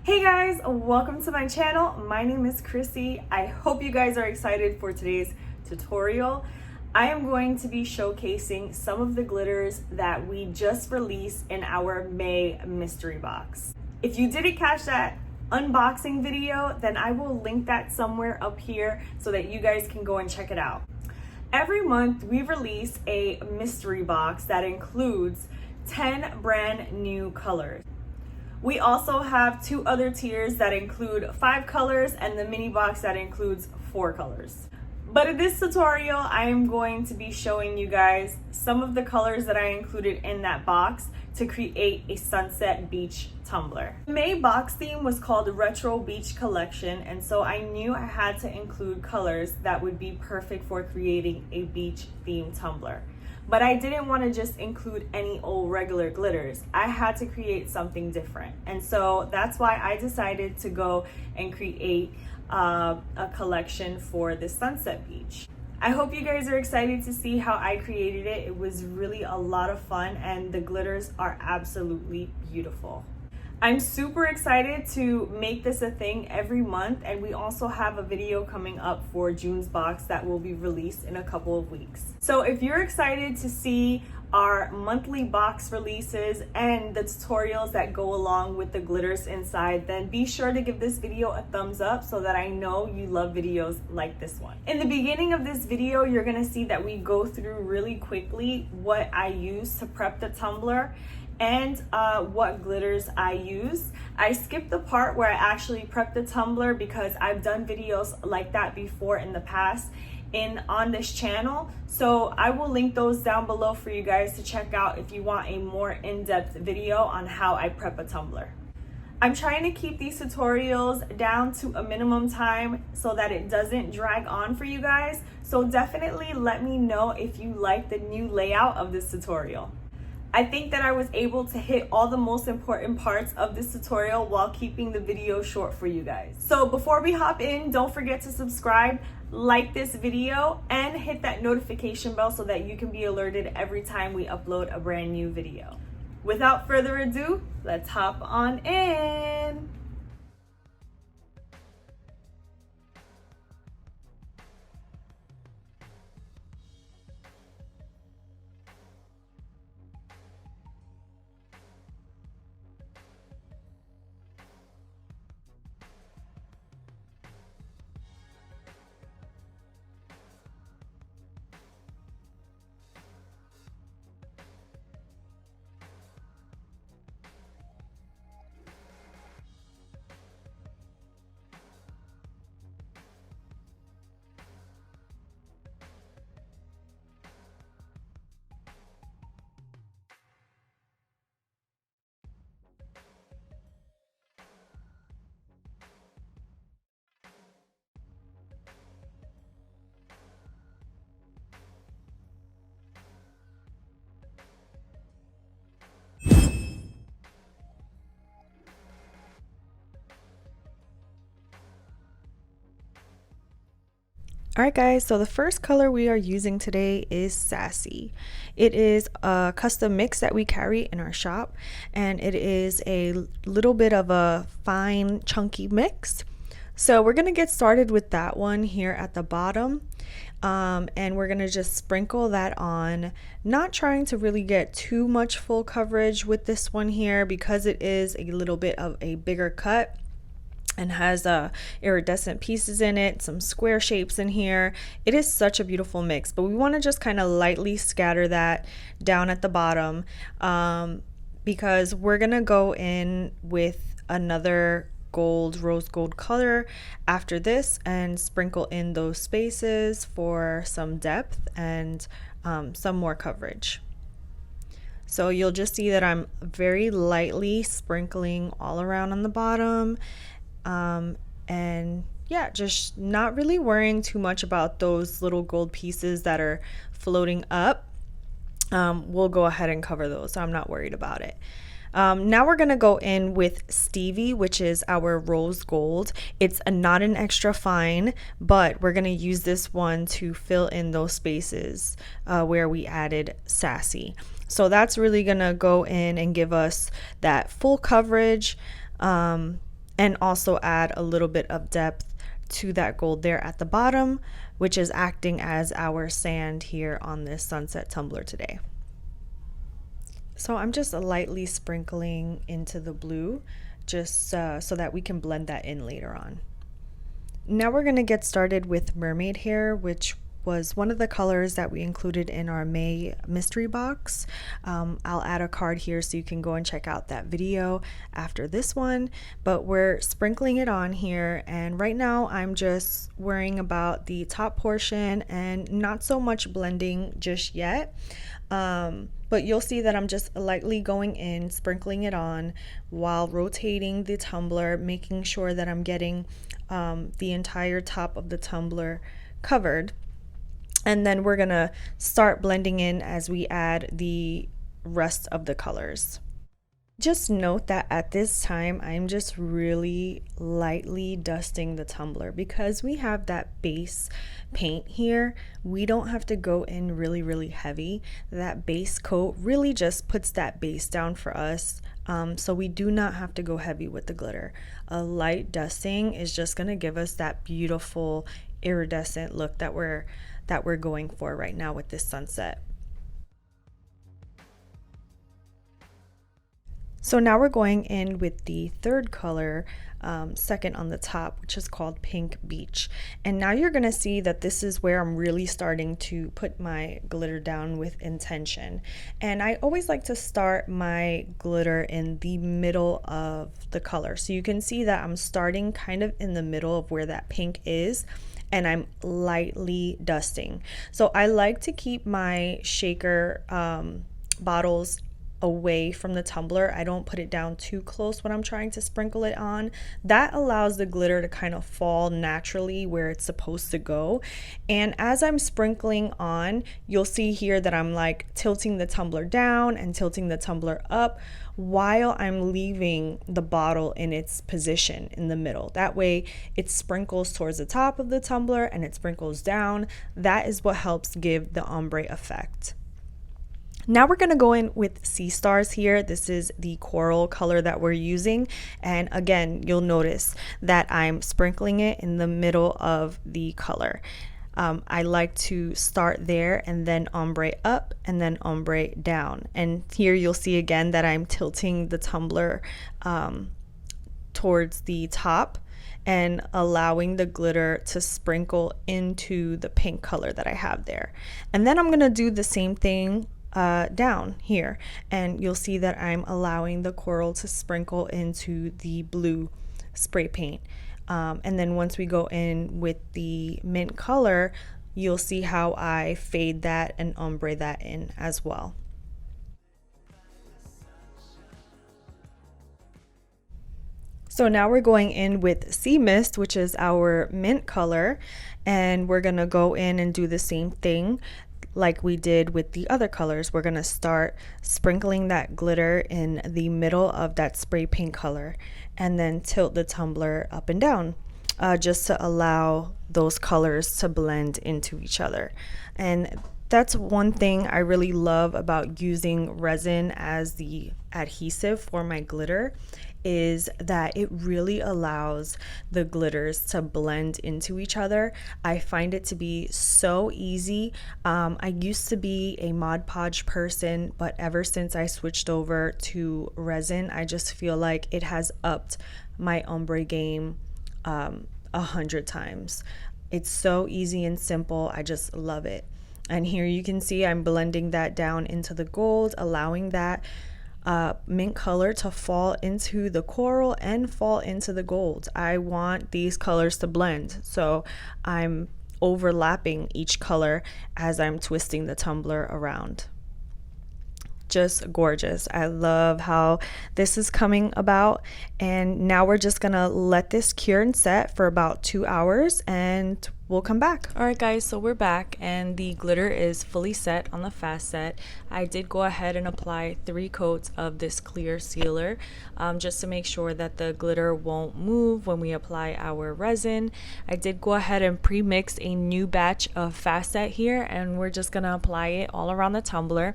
Hey guys, welcome to my channel. My name is Chrissy. I hope you guys are excited for today's tutorial. I am going to be showcasing some of the glitters that we just released in our May mystery box. If you didn't catch that unboxing video, then I will link that somewhere up here so that you guys can go and check it out. Every month we release a mystery box that includes 10 brand new colors. We also have 2 other tiers that include 5 colors and the mini box that includes 4 colors. But in this tutorial, I am going to be showing you guys some of the colors that I included in that box to create a sunset beach tumbler. The May box theme was called Retro Beach Collection, and so I knew I had to include colors that would be perfect for creating a beach themed tumbler. But I didn't want to just include any old regular glitters. I had to create something different. And so that's why I decided to go and create a collection for the Sunset Beach. I hope you guys are excited to see how I created it. It was really a lot of fun and the glitters are absolutely beautiful. I'm super excited to make this a thing every month, and we also have a video coming up for June's box that will be released in a couple of weeks. So if you're excited to see our monthly box releases and the tutorials that go along with the glitters inside, then be sure to give this video a thumbs up so that I know you love videos like this one. In the beginning of this video, you're gonna see that we go through really quickly what I use to prep the tumbler and what glitters I use. I skipped the part where I actually prep the tumbler because I've done videos like that before in the past on this channel. So I will link those down below for you guys to check out if you want a more in-depth video on how I prep a tumbler. I'm trying to keep these tutorials down to a minimum time so that it doesn't drag on for you guys. So definitely let me know if you like the new layout of this tutorial. I think that I was able to hit all the most important parts of this tutorial while keeping the video short for you guys. So before we hop in, don't forget to subscribe, like this video, and hit that notification bell so that you can be alerted every time we upload a brand new video. Without further ado, let's hop on in. Alright guys, so the first color we are using today is Sassy. It is a custom mix that we carry in our shop, and it is a little bit of a fine chunky mix. So we're going to get started with that one here at the bottom, and we're going to just sprinkle that on, not trying to really get too much full coverage with this one here because it is a little bit of a bigger cut and has iridescent pieces in it, some square shapes in here. It is such a beautiful mix, but we want to just kind of lightly scatter that down at the bottom because we're gonna go in with another rose gold color after this and sprinkle in those spaces for some depth and some more coverage. So you'll just see that I'm very lightly sprinkling all around on the bottom. And yeah, just not really worrying too much about those little gold pieces that are floating up. We'll go ahead and cover those, so I'm not worried about it. Now we're gonna go in with Stevie, which is our rose gold. It's not an extra fine, but we're gonna use this one to fill in those spaces where we added Sassy. So that's really gonna go in and give us that full coverage and also add a little bit of depth to that gold there at the bottom, which is acting as our sand here on this sunset tumbler today. So I'm just lightly sprinkling into the blue just so that we can blend that in later on. Now we're going to get started with Mermaid Hair, which was one of the colors that we included in our May mystery box. I'll add a card here so you can go and check out that video after this one, but we're sprinkling it on here, and right now I'm just worrying about the top portion and not so much blending just yet. But you'll see that I'm just lightly going in, sprinkling it on while rotating the tumbler, making sure that I'm getting the entire top of the tumbler covered. And then we're gonna start blending in as we add the rest of the colors. Just note that at this time, I'm just really lightly dusting the tumbler because we have that base paint here. We don't have to go in really heavy. That base coat really just puts that base down for us. So we do not have to go heavy with the glitter. A light dusting is just gonna give us that beautiful iridescent look that we're going for right now with this sunset. So now we're going in with the third color, second on the top, which is called Pink Beach. And now you're gonna see that this is where I'm really starting to put my glitter down with intention. And I always like to start my glitter in the middle of the color. So you can see that I'm starting kind of in the middle of where that pink is, and I'm lightly dusting. So I like to keep my shaker bottles away from the tumbler. I don't put it down too close when I'm trying to sprinkle it on. That allows the glitter to kind of fall naturally where it's supposed to go. And as I'm sprinkling on, you'll see here that I'm like tilting the tumbler down and tilting the tumbler up while I'm leaving the bottle in its position in the middle. That way it sprinkles towards the top of the tumbler and it sprinkles down. That is what helps give the ombre effect. Now we're going to go in with Sea Stars here. This is the coral color that we're using. And again, you'll notice that I'm sprinkling it in the middle of the color. I like to start there and then ombre up and then ombre down. And here you'll see again that I'm tilting the tumbler towards the top and allowing the glitter to sprinkle into the pink color that I have there. And then I'm going to do the same thing down here, and you'll see that I'm allowing the coral to sprinkle into the blue spray paint. And then once we go in with the mint color, you'll see how I fade that and ombre that in as well. So now we're going in with Sea Mist, which is our mint color, and we're gonna go in and do the same thing like we did with the other colors. We're gonna start sprinkling that glitter in the middle of that spray paint color and then tilt the tumbler up and down just to allow those colors to blend into each other. And that's one thing I really love about using resin as the adhesive for my glitter, is that it really allows the glitters to blend into each other. I find it to be so easy. I used to be a Mod Podge person, but ever since I switched over to resin, I just feel like it has upped my ombre game 100 times. It's so easy and simple. I just love it. And here you can see I'm blending that down into the gold, allowing that mint color to fall into the coral and fall into the gold. I want these colors to blend, so I'm overlapping each color as I'm twisting the tumbler around. Just gorgeous. I love how this is coming about, and now we're just gonna let this cure and set for about 2 hours, and we'll come back. All right guys, so we're back and the glitter is fully set on the fast set. I did go ahead and apply 3 coats of this clear sealer just to make sure that the glitter won't move when we apply our resin. I did go ahead and pre-mix a new batch of fast set here, and we're just gonna apply it all around the tumbler.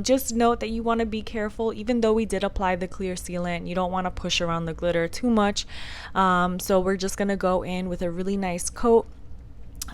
Just note that you want to be careful. Even though we did apply the clear sealant, you don't want to push around the glitter too much. So we're just gonna go in with a really nice coat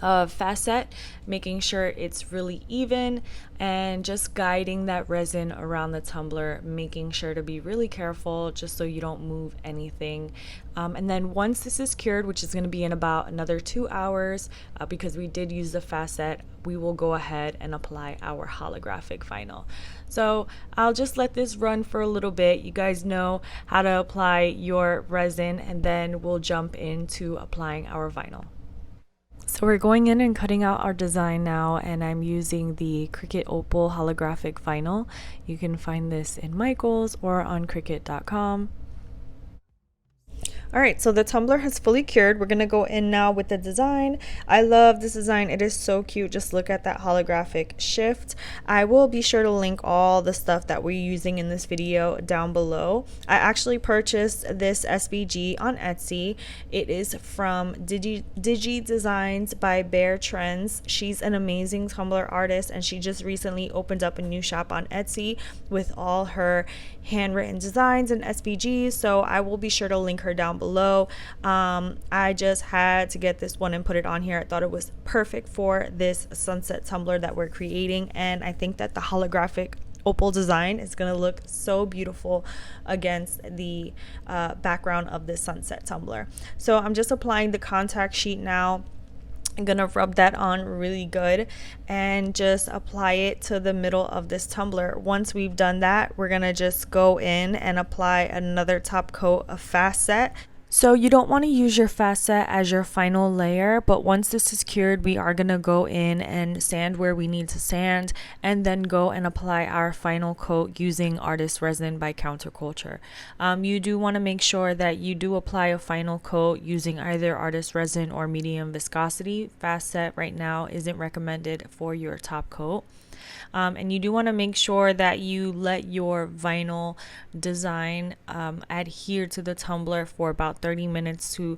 of fast set, making sure it's really even and just guiding that resin around the tumbler, making sure to be really careful just so you don't move anything. And then once this is cured, which is going to be in about another 2 hours, because we did use the fast set, we will go ahead and apply our holographic vinyl. So I'll just let this run for a little bit. You guys know how to apply your resin, and then we'll jump into applying our vinyl. So we're going in and cutting out our design now, and I'm using the Cricut Opal holographic vinyl. You can find this in Michael's or on Cricut.com. All right, so the tumbler has fully cured. We're gonna go in now with the design. I love this design. It is so cute. Just look at that holographic shift. I will be sure to link all the stuff that we're using in this video down below. I actually purchased this SVG on Etsy. It is from Digi Designs by Bear Trends. She's an amazing Tumbler artist, and she just recently opened up a new shop on Etsy with all her handwritten designs and SVGs, so I will be sure to link her down below. I just had to get this one and put it on here. I thought it was perfect for this sunset tumbler that we're creating, and I think that the holographic opal design is going to look so beautiful against the background of this sunset tumbler. So I'm just applying the contact sheet now. I'm gonna rub that on really good and just apply it to the middle of this tumbler. Once we've done that, we're gonna just go in and apply another top coat of fast set. So you don't want to use your fast set as your final layer, but once this is cured, we are going to go in and sand where we need to sand, and then go and apply our final coat using Artist Resin by Counterculture. You do want to make sure that you do apply a final coat using either Artist Resin or medium viscosity. Fast set right now isn't recommended for your top coat. And you do want to make sure that you let your vinyl design adhere to the tumbler for about 30 minutes to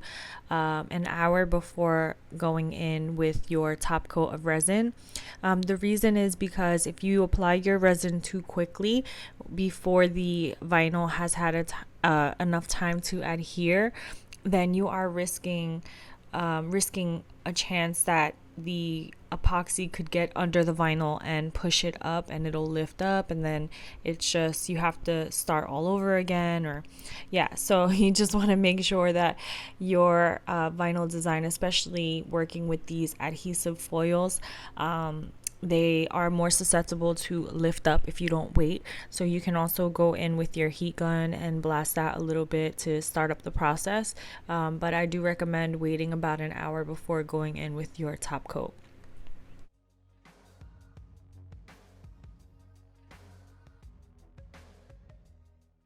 an hour before going in with your top coat of resin. The reason is because if you apply your resin too quickly before the vinyl has had enough time to adhere, then you are risking a chance that the epoxy could get under the vinyl and push it up, and it'll lift up, and then it's just, you have to start all over again. Or so you just want to make sure that your vinyl design, especially working with these adhesive foils, they are more susceptible to lift up if you don't wait. So you can also go in with your heat gun and blast that a little bit to start up the process, but I do recommend waiting about an hour before going in with your top coat.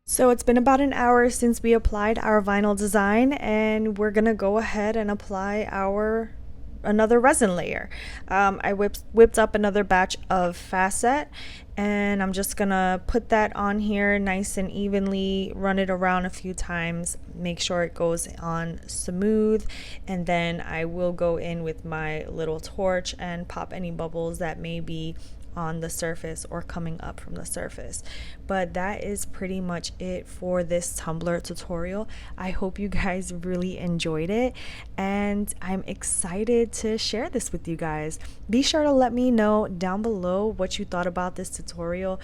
So it's been about an hour since we applied our vinyl design, and we're gonna go ahead and apply another resin layer. I whipped up another batch of fast set, and I'm just gonna put that on here nice and evenly, run it around a few times, make sure it goes on smooth, and then I will go in with my little torch and pop any bubbles that may be on the surface or coming up from the surface. But that is pretty much it for this tumbler tutorial. I hope you guys really enjoyed it, and I'm excited to share this with you guys. Be sure to let me know down below what you thought about this tutorial.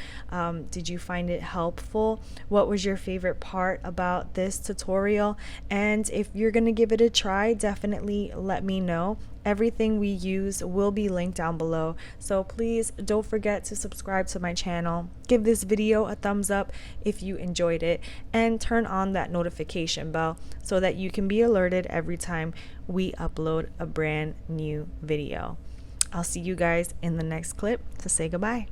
Did you find it helpful? What was your favorite part about this tutorial? And if you're gonna give it a try, definitely let me know. Everything we use will be linked down below, so please don't forget to subscribe to my channel, give this video a thumbs up if you enjoyed it, and turn on that notification bell so that you can be alerted every time we upload a brand new video. I'll see you guys in the next clip to say goodbye.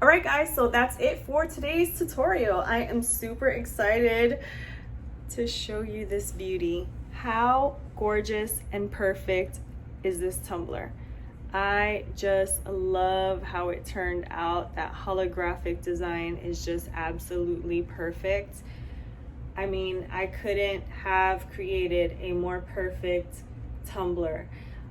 Alright guys, so that's it for today's tutorial. I am super excited to show you this beauty. How gorgeous and perfect is this tumbler? I just love how it turned out. That holographic design is just absolutely perfect. I mean, I couldn't have created a more perfect tumbler.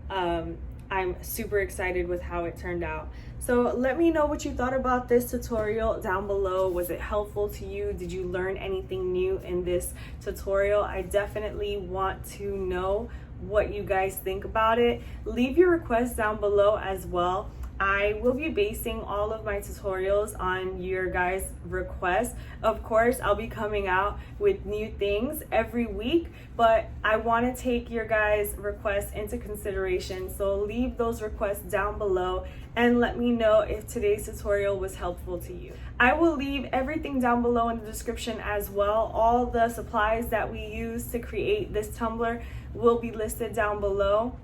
I'm super excited with how it turned out. So let me know what you thought about this tutorial down below. Was it helpful to you? Did you learn anything new in this tutorial? I definitely want to know what you guys think about it. Leave your requests down below as well. I will be basing all of my tutorials on your guys' requests. Of course, I'll be coming out with new things every week, but I want to take your guys' requests into consideration. So leave those requests down below and let me know if today's tutorial was helpful to you. I will leave everything down below in the description as well. All the supplies that we use to create this tumbler will be listed down below,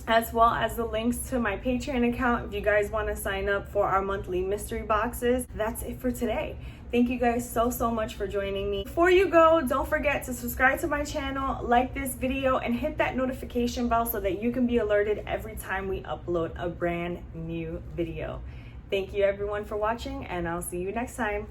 as well as the links to my Patreon account if you guys want to sign up for our monthly mystery boxes. That's it for today. Thank you guys so much for joining me. Before you go, don't forget to subscribe to my channel, like this video, and hit that notification bell so that you can be alerted every time we upload a brand new video. Thank you everyone for watching, and I'll see you next time.